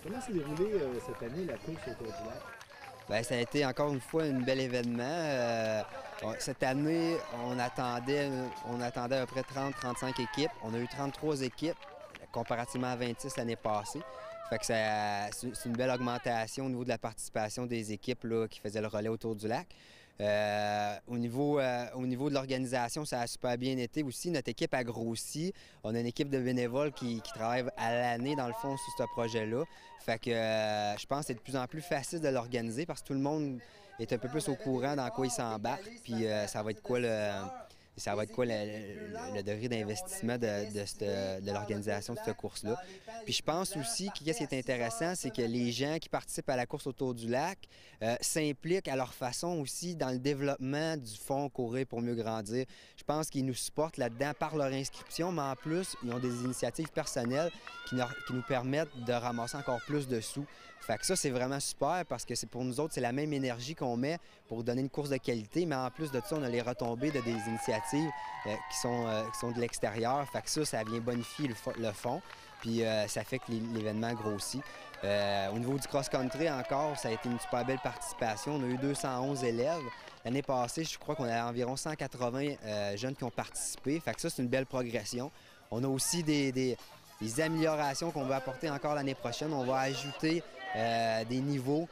Comment s'est déroulée cette année la course autour du lac? Bien, ça a été encore une fois un bel événement. Cette année, on attendait à peu près 30-35 équipes. On a eu 33 équipes, comparativement à 26 l'année passée. Fait que c'est une belle augmentation au niveau de la participation des équipes là, qui faisaient le relais autour du lac. Au niveau de l'organisation, ça a super bien été aussi. Notre équipe a grossi. On a une équipe de bénévoles qui travaille à l'année, dans le fond, sur ce projet-là. Fait que je pense que c'est de plus en plus facile de l'organiser parce que tout le monde est un peu plus au courant dans quoi il s'embarque. Puis ça va être quoi le degré d'investissement de l'organisation de cette course-là. Puis je pense aussi que ce qui est intéressant, c'est que les gens qui participent à la course autour du lac s'impliquent à leur façon aussi dans le développement du fonds Courir pour mieux grandir. Je pense qu'ils nous supportent là-dedans par leur inscription, mais en plus, ils ont des initiatives personnelles qui nous permettent de ramasser encore plus de sous. Fait que ça, c'est vraiment super parce que pour nous autres, c'est la même énergie qu'on met pour donner une course de qualité, mais en plus de ça, on a les retombées de des initiatives qui sont de l'extérieur. Fait que ça vient bonifier le fond, puis ça fait que l'événement grossit. Au niveau du cross-country encore, ça a été une super belle participation. On a eu 211 élèves. L'année passée, je crois qu'on a environ 180 jeunes qui ont participé. Fait que ça, c'est une belle progression. On a aussi des améliorations qu'on va apporter encore l'année prochaine. On va ajouter des niveaux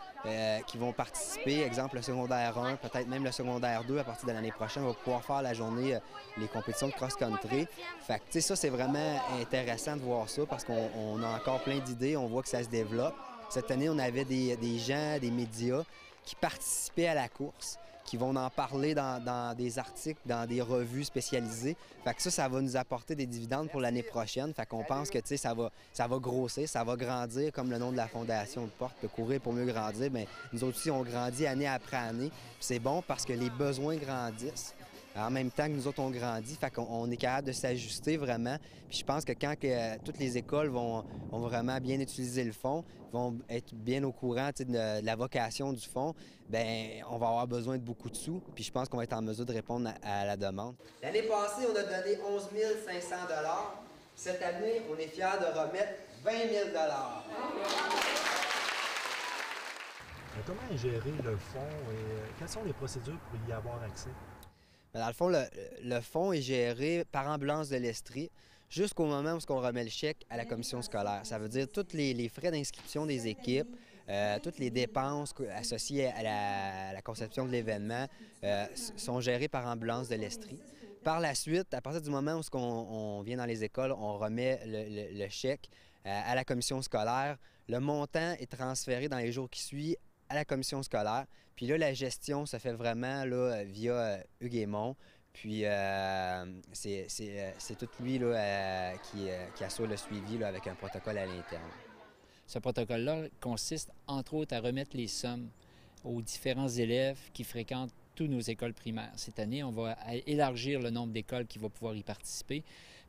qui vont participer, exemple le secondaire 1, peut-être même le secondaire 2 à partir de l'année prochaine. On va pouvoir faire la journée, les compétitions de cross-country. Fait que, tu sais, ça, c'est vraiment intéressant de voir ça parce qu'on a encore plein d'idées, on voit que ça se développe. Cette année, on avait des gens, des médias qui participaient à la course, qui vont en parler dans des articles, dans des revues spécialisées. Fait que ça va nous apporter des dividendes pour l'année prochaine. Fait qu'on pense que, tu sais, ça va grossir, ça va grandir, comme le nom de la fondation le porte, de Courir pour mieux grandir. Bien, nous autres aussi, on grandit année après année. Puis c'est bon parce que les besoins grandissent. En même temps que nous autres, on grandit, fait qu'on est capable de s'ajuster vraiment. Puis je pense que quand toutes les écoles vont vraiment bien utiliser le fonds, vont être bien au courant de la vocation du fonds, bien, on va avoir besoin de beaucoup de sous. Puis je pense qu'on va être en mesure de répondre à la demande. L'année passée, on a donné 11 500 $. Cette année, on est fiers de remettre 20 000 $. Comment est géré le fonds et quelles sont les procédures pour y avoir accès? Dans le fond, le fonds est géré par ambulance de l'Estrie jusqu'au moment où on remet le chèque à la commission scolaire. Ça veut dire tous les frais d'inscription des équipes, toutes les dépenses associées à la conception de l'événement sont gérées par ambulance de l'Estrie. Par la suite, à partir du moment où on vient dans les écoles, on remet le chèque à la commission scolaire. Le montant est transféré dans les jours qui suivent à la commission scolaire. Puis là, la gestion se fait vraiment là, via Hugues Aymon. Puis c'est tout lui là, qui assure le suivi là, avec un protocole à l'interne. Ce protocole-là consiste, entre autres, à remettre les sommes aux différents élèves qui fréquentent toutes nos écoles primaires. Cette année, on va élargir le nombre d'écoles qui vont pouvoir y participer.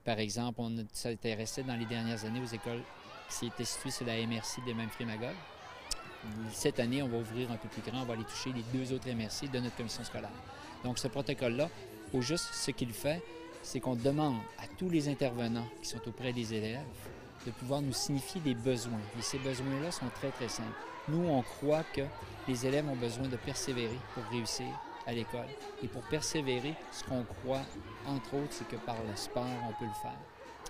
Par exemple, on s'intéressait dans les dernières années aux écoles qui étaient situées sur la MRC des Memphrey-Magog. Cette année, on va ouvrir un peu plus grand, on va aller toucher les 2 autres MRC de notre commission scolaire. Donc, ce protocole-là, au juste, ce qu'il fait, c'est qu'on demande à tous les intervenants qui sont auprès des élèves de pouvoir nous signifier des besoins. Et ces besoins-là sont très, très simples. Nous, on croit que les élèves ont besoin de persévérer pour réussir à l'école. Et pour persévérer, ce qu'on croit, entre autres, c'est que par le sport, on peut le faire.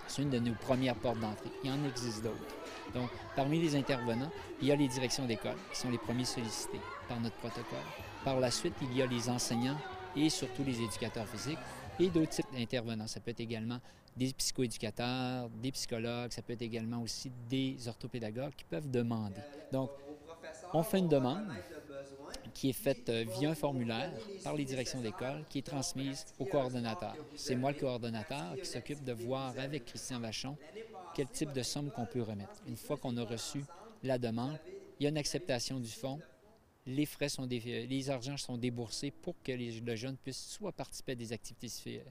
C'est une de nos premières portes d'entrée. Il y en existe d'autres. Donc, parmi les intervenants, il y a les directions d'école qui sont les premiers sollicités par notre protocole. Par la suite, il y a les enseignants et surtout les éducateurs physiques et d'autres types d'intervenants. Ça peut être également des psychoéducateurs, des psychologues, ça peut être également aussi des orthopédagogues qui peuvent demander. Donc, on fait une demande qui est faite via un formulaire par les directions d'école qui est transmise au coordonnateur. C'est moi le coordonnateur qui s'occupe de voir avec Christian Vachon quel type de somme qu'on peut remettre. Une fois qu'on a reçu la demande, il y a une acceptation du fonds. Les argents sont déboursés pour que le jeune puisse soit participer à des activités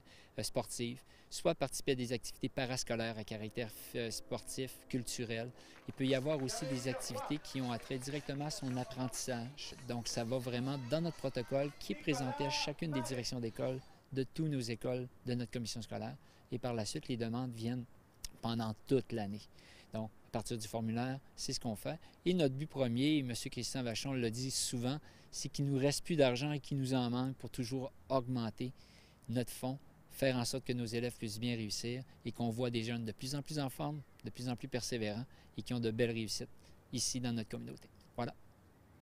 sportives, soit participer à des activités parascolaires à caractère sportif, culturel. Il peut y avoir aussi des activités qui ont attrait directement à son apprentissage. Donc, ça va vraiment dans notre protocole qui est présenté à chacune des directions d'école de toutes nos écoles de notre commission scolaire. Et par la suite, les demandes viennent pendant toute l'année. Donc, à partir du formulaire, c'est ce qu'on fait. Et notre but premier, M. Christian Vachon le dit souvent, c'est qu'il ne nous reste plus d'argent et qu'il nous en manque pour toujours augmenter notre fonds, faire en sorte que nos élèves puissent bien réussir et qu'on voit des jeunes de plus en plus en forme, de plus en plus persévérants et qui ont de belles réussites ici dans notre communauté. Voilà.